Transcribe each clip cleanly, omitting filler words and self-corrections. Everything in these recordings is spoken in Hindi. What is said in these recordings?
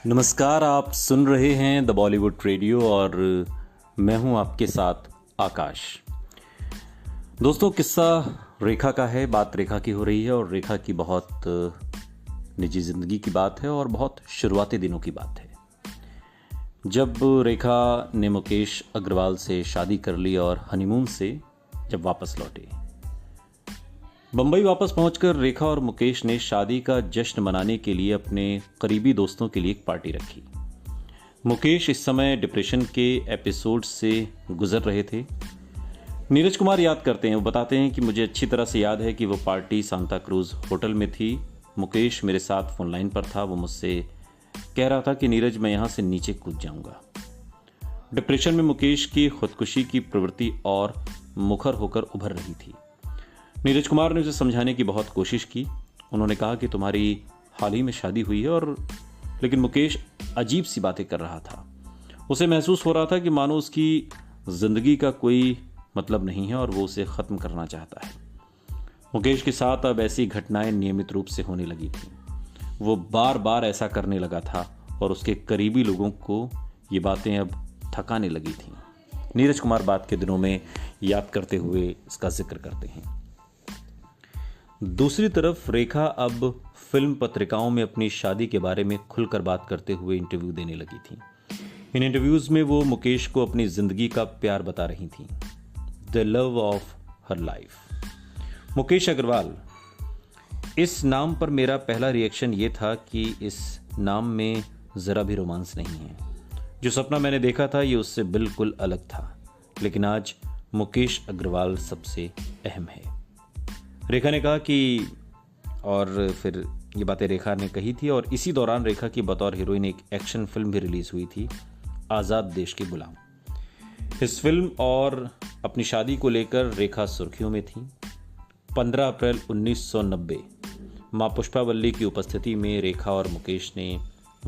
नमस्कार, आप सुन रहे हैं द बॉलीवुड रेडियो और मैं हूं आपके साथ आकाश। दोस्तों, किस्सा रेखा का है। बात रेखा की हो रही है और रेखा की बहुत निजी जिंदगी की बात है और बहुत शुरुआती दिनों की बात है, जब रेखा ने मुकेश अग्रवाल से शादी कर ली और हनीमून से जब वापस लौटे। बम्बई वापस पहुंचकर रेखा और मुकेश ने शादी का जश्न मनाने के लिए अपने करीबी दोस्तों के लिए एक पार्टी रखी। मुकेश इस समय डिप्रेशन के एपिसोड से गुजर रहे थे। नीरज कुमार याद करते हैं, वो बताते हैं कि मुझे अच्छी तरह से याद है कि वो पार्टी सांता क्रूज होटल में थी। मुकेश मेरे साथ फोन लाइन पर था। वो मुझसे कह रहा था कि नीरज, मैं यहां से नीचे कूद जाऊंगा। डिप्रेशन में मुकेश की खुदकुशी की प्रवृत्ति और मुखर होकर उभर रही थी। नीरज कुमार ने उसे समझाने की बहुत कोशिश की। उन्होंने कहा कि तुम्हारी हाल ही में शादी हुई है लेकिन मुकेश अजीब सी बातें कर रहा था। उसे महसूस हो रहा था कि मानो उसकी जिंदगी का कोई मतलब नहीं है और वो उसे ख़त्म करना चाहता है। मुकेश के साथ अब ऐसी घटनाएं नियमित रूप से होने लगी थी। वो बार बार ऐसा करने लगा था और उसके करीबी लोगों को ये बातें अब थकाने लगी थीं। नीरज कुमार बात के दिनों में याद करते हुए इसका जिक्र करते हैं। दूसरी तरफ रेखा अब फिल्म पत्रिकाओं में अपनी शादी के बारे में खुलकर बात करते हुए इंटरव्यू देने लगी थी। इन इंटरव्यूज में वो मुकेश को अपनी जिंदगी का प्यार बता रही थी, the love of her life. Mukesh Agarwal, इस नाम पर मेरा पहला रिएक्शन ये था कि इस नाम में जरा भी रोमांस नहीं है। जो सपना मैंने देखा था ये उससे बिल्कुल अलग था, लेकिन आज मुकेश अग्रवाल सबसे अहम है। रेखा ने कहा कि, और फिर ये बातें रेखा ने कही थी और इसी दौरान रेखा की बतौर हीरोइन एक एक्शन फिल्म भी रिलीज हुई थी, आज़ाद देश के गुलाम। इस फिल्म और अपनी शादी को लेकर रेखा सुर्खियों में थी। 15 अप्रैल 1990 मां पुष्पावल्ली की उपस्थिति में रेखा और मुकेश ने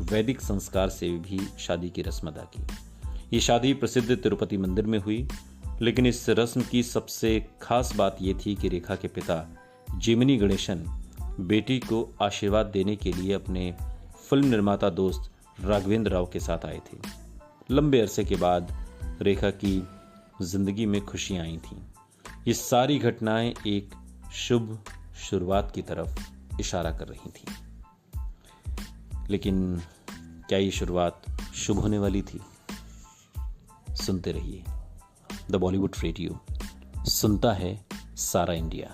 वैदिक संस्कार से भी शादी की रस्म अदा की। ये शादी प्रसिद्ध तिरुपति मंदिर में हुई, लेकिन इस रस्म की सबसे खास बात यह थी कि रेखा के पिता जिमिनी गणेशन बेटी को आशीर्वाद देने के लिए अपने फिल्म निर्माता दोस्त राघवेंद्र राव के साथ आए थे। लंबे अरसे के बाद रेखा की जिंदगी में खुशियां आई थीं। ये सारी घटनाएं एक शुभ शुरुआत की तरफ इशारा कर रही थीं। लेकिन क्या ये शुरुआत शुभ होने वाली थी? सुनते रहिए द बॉलीवुड रेडियो, सुनता है सारा इंडिया।